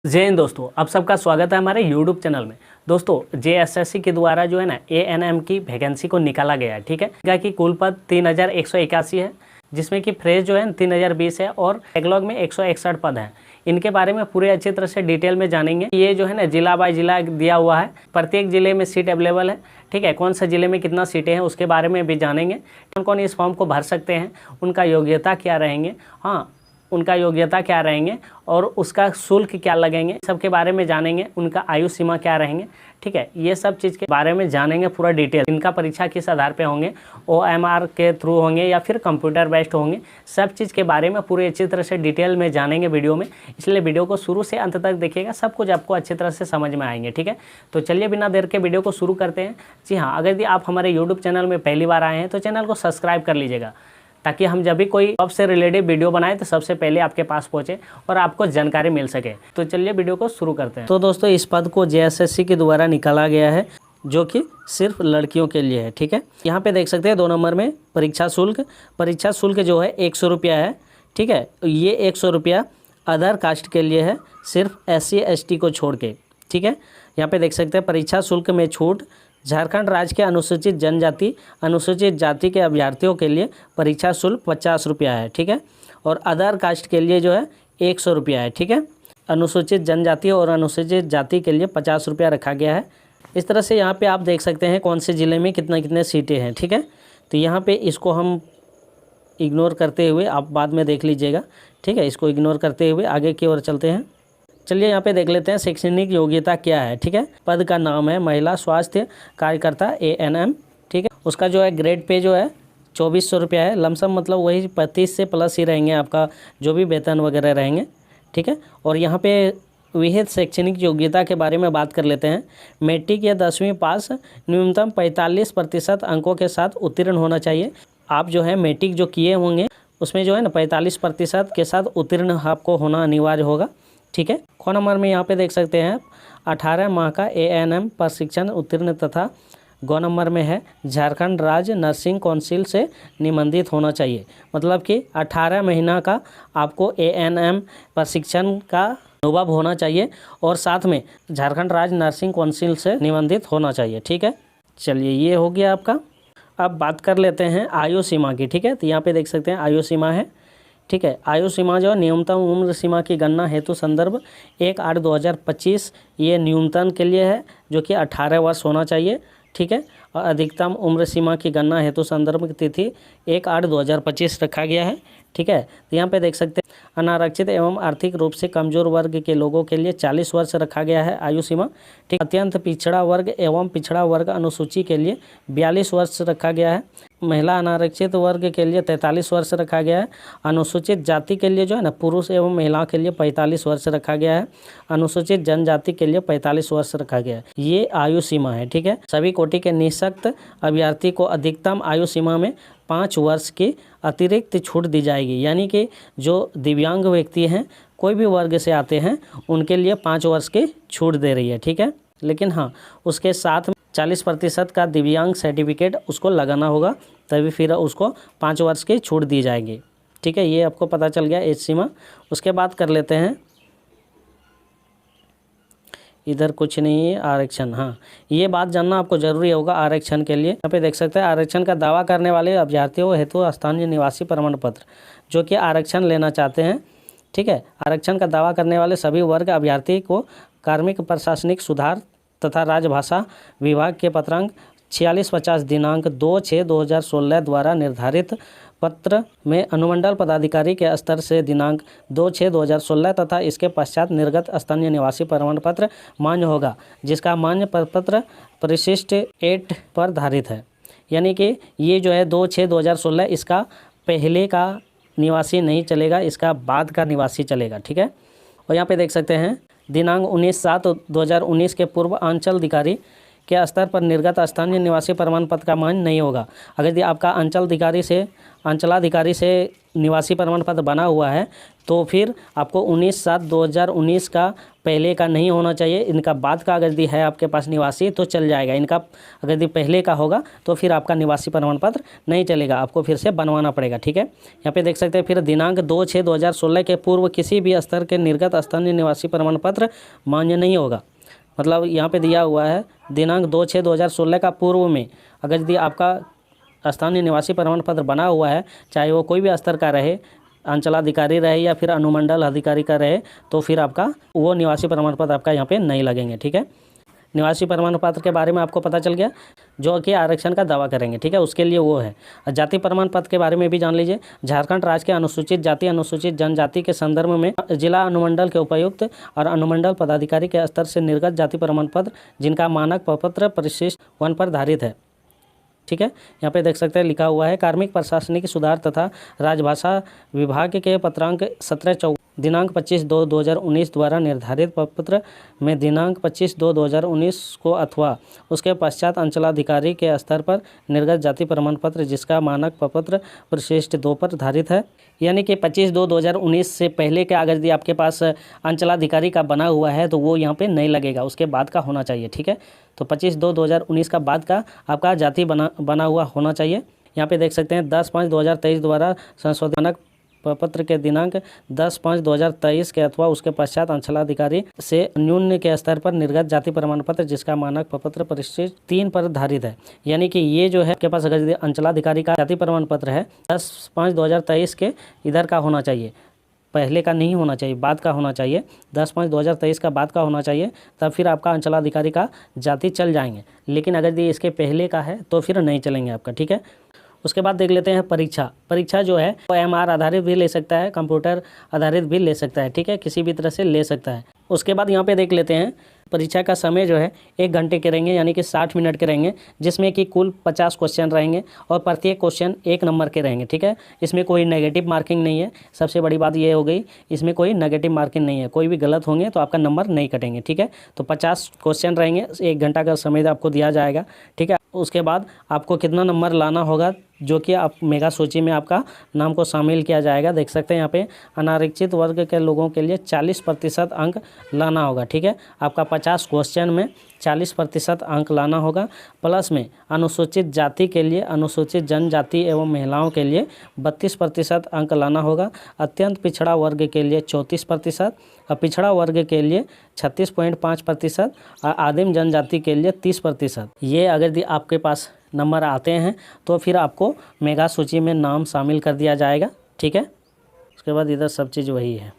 जय हिंद दोस्तों, आप सबका स्वागत है हमारे YouTube चैनल में। दोस्तों JSSC के द्वारा जो है ना ANM की वैकेंसी को निकाला गया है। ठीक है, क्या कि कुल पद 3181 है, जिसमें कि फ्रेश जो है 3020 है और बैकलॉग में 161 पद हैं। इनके बारे में पूरे अच्छी तरह से डिटेल में जानेंगे। ये जो है ना जिला बाय जिला दिया हुआ है, प्रत्येक जिले में सीट अवेलेबल है। ठीक है, कौन सा जिले में कितना सीटें हैं उसके बारे में भी जानेंगे। कौन कौन इस फॉर्म को भर सकते हैं, उनका योग्यता क्या रहेंगे, उनका योग्यता क्या रहेंगे और उसका शुल्क क्या लगेंगे, सबके बारे में जानेंगे। उनका आयु सीमा क्या रहेंगे। ठीक है, ये सब चीज़ के बारे में जानेंगे पूरा डिटेल। इनका परीक्षा किस आधार पे होंगे, OMR के थ्रू होंगे या फिर कंप्यूटर बेस्ड होंगे, सब चीज़ के बारे में पूरे अच्छी तरह से डिटेल में जानेंगे वीडियो में। इसलिए वीडियो को शुरू से अंत तक देखिएगा, सब कुछ आपको अच्छी तरह से समझ में आएंगे। ठीक है, तो चलिए बिना देर के वीडियो को शुरू करते हैं। जी हाँ, अगर यदि आप हमारे यूट्यूब चैनल में पहली बार आए हैं तो चैनल को सब्सक्राइब कर लीजिएगा, ताकि हम जब भी कोई जॉब से रिलेटेड वीडियो बनाए तो सबसे पहले आपके पास पहुंचे और आपको जानकारी मिल सके। तो चलिए वीडियो को शुरू करते हैं। तो दोस्तों, इस पद को JSSC के द्वारा निकाला गया है, जो कि सिर्फ लड़कियों के लिए है। ठीक है, यहाँ पे देख सकते हैं 2 नंबर में परीक्षा शुल्क जो है 100 रुपया है। ठीक है, ये 100 रुपया अदर कास्ट के लिए है, सिर्फ SC ST को छोड़ के। ठीक है, यहाँ पे देख सकते हैं परीक्षा शुल्क में छूट। झारखंड राज्य के अनुसूचित जाति के अभ्यर्थियों के लिए परीक्षा शुल्क 50 रुपया है। ठीक है, और अदर कास्ट के लिए जो है 100 रुपया है। ठीक है, अनुसूचित जनजाति और अनुसूचित जाति के लिए 50 रुपया रखा गया है। इस तरह से यहाँ पे आप देख सकते हैं कौन से ज़िले में कितने सीटें हैं। ठीक है, तो यहाँ पे इसको हम इग्नोर करते हुए आप बाद में देख लीजिएगा। ठीक है, इसको इग्नोर करते हुए आगे की ओर चलते हैं। चलिए यहाँ पे देख लेते हैं शैक्षणिक योग्यता क्या है। ठीक है, पद का नाम है महिला स्वास्थ्य कार्यकर्ता ANM। ठीक है, उसका जो है ग्रेड पे जो है 2400 रुपया है। लमसम मतलब वही 35 से प्लस ही रहेंगे आपका जो भी वेतन वगैरह रहेंगे। ठीक है, और यहाँ पे विहित शैक्षणिक योग्यता के बारे में बात कर लेते हैं। मैट्रिक या 10वीं पास न्यूनतम 45% अंकों के साथ उत्तीर्ण होना चाहिए। आप जो है मैट्रिक जो किए होंगे उसमें जो है ना 45% के साथ उत्तीर्ण आपको होना अनिवार्य होगा। ठीक है, क नंबर में यहाँ पे देख सकते हैं 18 माह का ANM प्रशिक्षण उत्तीर्ण तथा ग नंबर में है झारखंड राज्य नर्सिंग काउंसिल से निबंधित होना चाहिए। मतलब कि 18 महीना का आपको ANM प्रशिक्षण का अनुभव होना चाहिए और साथ में झारखंड राज्य नर्सिंग काउंसिल से निबंधित होना चाहिए। ठीक है, चलिए ये हो गया आपका। अब बात कर लेते हैं आयु सीमा की। ठीक है, तो यहाँ पे देख सकते हैं आयु सीमा है। ठीक है, आयु सीमा जो न्यूनतम उम्र सीमा की गणना हेतु संदर्भ 1/8/2025 ये न्यूनतम के लिए है, जो कि 18 वर्ष होना चाहिए। ठीक है, और अधिकतम उम्र सीमा की गणना हेतु संदर्भ की तिथि 1/8/2025 रखा गया है। ठीक है, तो यहाँ पे देख सकते हैं अनारक्षित एवं आर्थिक रूप से कमजोर वर्ग के लोगों के लिए 40 वर्ष रखा गया है आयु सीमा। ठीक, अत्यंत पिछड़ा वर्ग एवं पिछड़ा वर्ग अनुसूची के लिए 42 वर्ष रखा गया है। महिला अनारक्षित वर्ग के लिए 43 वर्ष रखा गया है। अनुसूचित जाति के लिए जो है ना पुरुष एवं महिलाओं के लिए 45 वर्ष रखा गया है। अनुसूचित जनजाति के लिए 45 वर्ष रखा गया है। ये आयु सीमा है। ठीक है, सभी कोटि के निःशक्त अभ्यर्थी को अधिकतम आयु सीमा में 5 वर्ष की अतिरिक्त छूट दी जाएगी। यानी कि जो दिव्यांग व्यक्ति हैं, कोई भी वर्ग से आते हैं, उनके लिए 5 वर्ष की छूट दे रही है। ठीक है, लेकिन हाँ, उसके साथ 40% का दिव्यांग सर्टिफिकेट उसको लगाना होगा, तभी फिर उसको 5 वर्ष की छूट दी जाएगी। ठीक है, ये आपको पता चल गया एज सीमा। उसके बाद कर लेते हैं, इधर कुछ नहीं है आरक्षण। हाँ, ये बात जानना आपको जरूरी होगा आरक्षण के लिए। यहाँ पे देख सकते हैं आरक्षण का दावा करने वाले अभ्यर्थियों हेतु स्थानीय निवासी प्रमाण पत्र, जो कि आरक्षण लेना चाहते हैं। ठीक है, आरक्षण का दावा करने वाले सभी वर्ग अभ्यर्थी को कार्मिक प्रशासनिक सुधार तथा राजभाषा विभाग के पत्रांक 4650 दिनांक 2/6/2016 द्वारा निर्धारित पत्र में अनुमंडल पदाधिकारी के स्तर से दिनांक 2/6/2016 तथा इसके पश्चात निर्गत स्थानीय निवासी प्रमाण पत्र मान्य होगा, जिसका मान्य प्रपत्र परिशिष्ट 8 पर धारित है। यानी कि ये जो है 2/6/2016 इसका पहले का निवासी नहीं चलेगा, इसका बाद का निवासी चलेगा। ठीक है, और यहाँ पे देख सकते हैं दिनांक 19/7/2019 के पूर्व अंचल अधिकारी के स्तर पर निर्गत स्थानीय निवासी प्रमाण पत्र का मान्य नहीं होगा। अगर यदि आपका अंचलाधिकारी से निवासी प्रमाण पत्र बना हुआ है तो फिर आपको 19/7/2019 का पहले का नहीं होना चाहिए। इनका बाद का अगर यदि है आपके पास निवासी तो चल जाएगा। इनका अगर यदि पहले का होगा तो फिर आपका निवासी प्रमाण पत्र नहीं चलेगा, आपको फिर से बनवाना पड़ेगा। ठीक है, यहाँ पे देख सकते हैं फिर दिनांक 2/6/2016 के पूर्व किसी भी स्तर के निर्गत स्थानीय निवासी प्रमाण पत्र मान्य नहीं होगा। मतलब यहाँ पे दिया हुआ है दिनांक 2/6/2016 का पूर्व में अगर यदि आपका स्थानीय निवासी प्रमाण पत्र बना हुआ है, चाहे वो कोई भी स्तर का रहे, अंचलाधिकारी रहे या फिर अनुमंडल अधिकारी का रहे, तो फिर आपका वो निवासी प्रमाण पत्र आपका यहाँ पे नहीं लगेंगे। ठीक है, निवासी प्रमाण पत्र के बारे में आपको पता चल गया, जो कि आरक्षण का दावा करेंगे। ठीक है, उसके लिए वो है। जाति प्रमाण पत्र के बारे में भी जान लीजिए। झारखंड राज्य के अनुसूचित जाति अनुसूचित जनजाति के संदर्भ में जिला अनुमंडल के उपायुक्त और अनुमंडल पदाधिकारी के स्तर से निर्गत जाति प्रमाण पत्र जिनका मानक प्रपत्र परिशिष्ट 1 पर धारित है। ठीक है, यहाँ पे देख सकते हैं लिखा हुआ है कार्मिक प्रशासनिक सुधार तथा राजभाषा विभाग के पत्रांक 17 दिनांक 25/2/2019 द्वारा निर्धारित प्रपत्र में दिनांक 25/2/2019 को अथवा उसके पश्चात अंचलाधिकारी के स्तर पर निर्गत जाति प्रमाण पत्र जिसका मानक प्रपत्र परिशिष्ट 2 पर धारित है, यानी कि 25/2/2019 से पहले के अगर यदि आपके पास अंचलाधिकारी का बना हुआ है तो वो यहाँ पे नहीं लगेगा, उसके बाद का होना चाहिए। ठीक है, तो 25/2/2019 का बाद का आपका जाति बना हुआ होना चाहिए। यहाँ पे देख सकते हैं 10/5/2023 द्वारा संशोधन प्रपत्र के दिनांक 10/5/2023 के अथवा उसके पश्चात अंचलाधिकारी से न्यून के स्तर पर निर्गत जाति प्रमाण पत्र जिसका मानक प्रपत्र परिशिष्ट 3 पर धारित है, यानी कि ये जो है आपके पास अगर अंचलाधिकारी का जाति प्रमाण पत्र है 10/5/2023 के इधर का होना चाहिए, पहले का नहीं होना चाहिए, बाद का होना चाहिए। 10/5/2023 का बाद का होना चाहिए, तब फिर आपका अंचलाधिकारी का जाति चल जाएंगे। लेकिन अगर ये इसके पहले का है तो फिर नहीं चलेंगे आपका। ठीक है, उसके बाद देख लेते हैं परीक्षा जो है वो MR आधारित भी ले सकता है, कंप्यूटर आधारित भी ले सकता है। ठीक है, किसी भी तरह से ले सकता है। उसके बाद यहाँ पे देख लेते हैं परीक्षा का समय जो है 1 घंटे के रहेंगे, यानी कि 60 मिनट के रहेंगे, जिसमें कि कुल 50 क्वेश्चन रहेंगे और प्रत्येक क्वेश्चन 1 नंबर के रहेंगे। ठीक है, इसमें कोई नेगेटिव मार्किंग नहीं है। सबसे बड़ी बात ये हो गई, इसमें कोई नेगेटिव मार्किंग नहीं है, कोई भी गलत होंगे तो आपका नंबर नहीं कटेंगे। ठीक है, तो 50 क्वेश्चन रहेंगे, 1 घंटा का समय आपको दिया जाएगा। ठीक है, उसके बाद आपको कितना नंबर लाना होगा, जो कि आप मेगा सूची में आपका नाम को शामिल किया जाएगा। देख सकते हैं यहाँ पे अनारक्षित वर्ग के लोगों के लिए 40% अंक लाना होगा। ठीक है, आपका 50 क्वेश्चन में 40% अंक लाना होगा। प्लस में अनुसूचित जाति के लिए, अनुसूचित जनजाति एवं महिलाओं के लिए 32% अंक लाना होगा। अत्यंत पिछड़ा वर्ग के लिए 34% और पिछड़ा वर्ग के लिए 36.5% और आदिम जनजाति के लिए 30%। ये अगर आपके पास नंबर आते हैं तो फिर आपको मेगा सूची में नाम शामिल कर दिया जाएगा। ठीक है, उसके बाद इधर सब चीज़ वही है।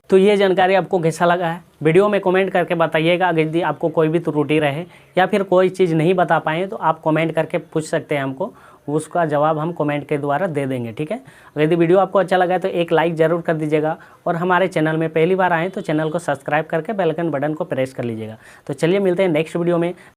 तो ये जानकारी आपको कैसा लगा है, वीडियो में कमेंट करके बताइएगा। अगर यदि आपको कोई भी त्रुटि रहे या फिर कोई चीज़ नहीं बता पाए तो आप कमेंट करके पूछ सकते हैं हमको, उसका जवाब हम कमेंट के द्वारा दे देंगे। ठीक है, अगर यदि वीडियो आपको अच्छा लगा है तो एक लाइक ज़रूर कर दीजिएगा और हमारे चैनल में पहली बार आएँ तो चैनल को सब्सक्राइब करके बेल आइकन बटन को प्रेस कर लीजिएगा। तो चलिए मिलते हैं नेक्स्ट वीडियो में।